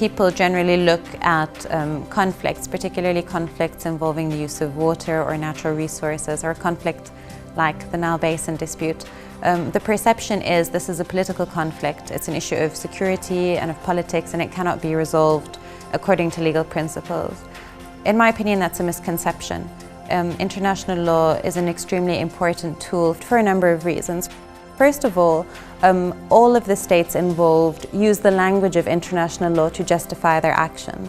people generally look at conflicts, particularly conflicts involving the use of water or natural resources, or a conflict like the Nile Basin dispute, the perception is this is a political conflict. It's an issue of security and of politics, and it cannot be resolved according to legal principles. In my opinion, that's a misconception. International law is an extremely important tool for a number of reasons. First of all of the states involved use the language of international law to justify their action.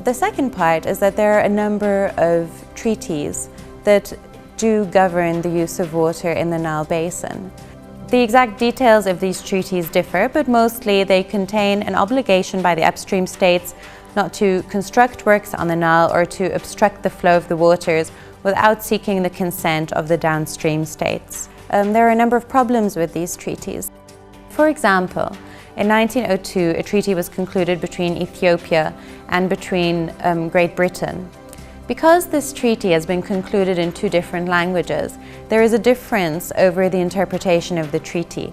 The second part is that there are a number of treaties that do govern the use of water in the Nile Basin. The exact details of these treaties differ, but mostly they contain an obligation by the upstream states not to construct works on the Nile or to obstruct the flow of the waters without seeking the consent of the downstream states. There are a number of problems with these treaties. For example, in 1902, a treaty was concluded between Ethiopia and between Great Britain. Because this treaty has been concluded in two different languages, there is a difference over the interpretation of the treaty.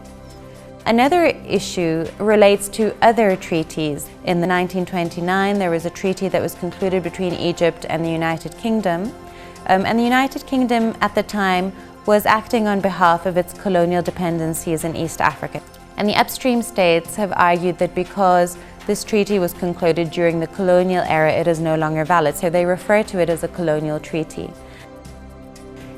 Another issue relates to other treaties. In 1929, there was a treaty that was concluded between Egypt and the United Kingdom. And the United Kingdom at the time was acting on behalf of its colonial dependencies in East Africa. And the upstream states have argued that because this treaty was concluded during the colonial era, it is no longer valid, so they refer to it as a colonial treaty.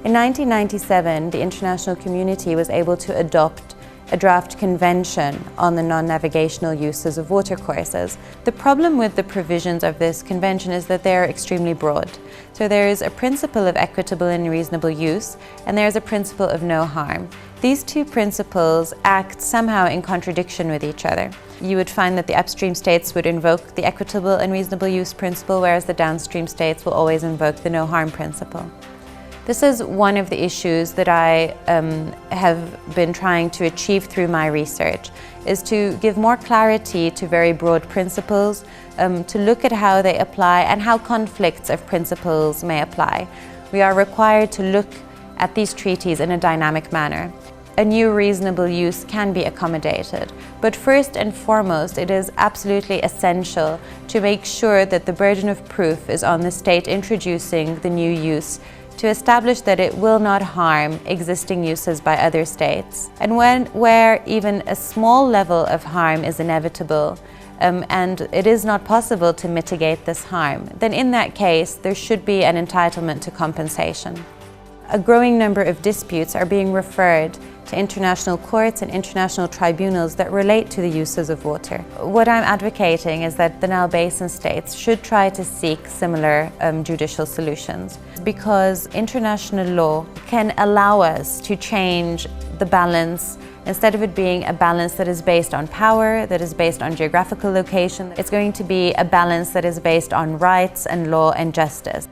In 1997, the international community was able to adopt a draft convention on the non-navigational uses of watercourses. The problem with the provisions of this convention is that they are extremely broad. So there is a principle of equitable and reasonable use, and there is a principle of no harm. These two principles act somehow in contradiction with each other. You would find that the upstream states would invoke the equitable and reasonable use principle, whereas the downstream states will always invoke the no harm principle. This is one of the issues that I have been trying to achieve through my research, is to give more clarity to very broad principles, to look at how they apply and how conflicts of principles may apply. We are required to look at these treaties in a dynamic manner. A new reasonable use can be accommodated, but first and foremost, it is absolutely essential to make sure that the burden of proof is on the state introducing the new use, to establish that it will not harm existing uses by other states. And where even a small level of harm is inevitable, and it is not possible to mitigate this harm, then in that case there should be an entitlement to compensation. A growing number of disputes are being referred to international courts and international tribunals that relate to the uses of water. What I'm advocating is that the Nile Basin states should try to seek similar judicial solutions, because international law can allow us to change the balance. Instead of it being a balance that is based on power, that is based on geographical location, it's going to be a balance that is based on rights and law and justice.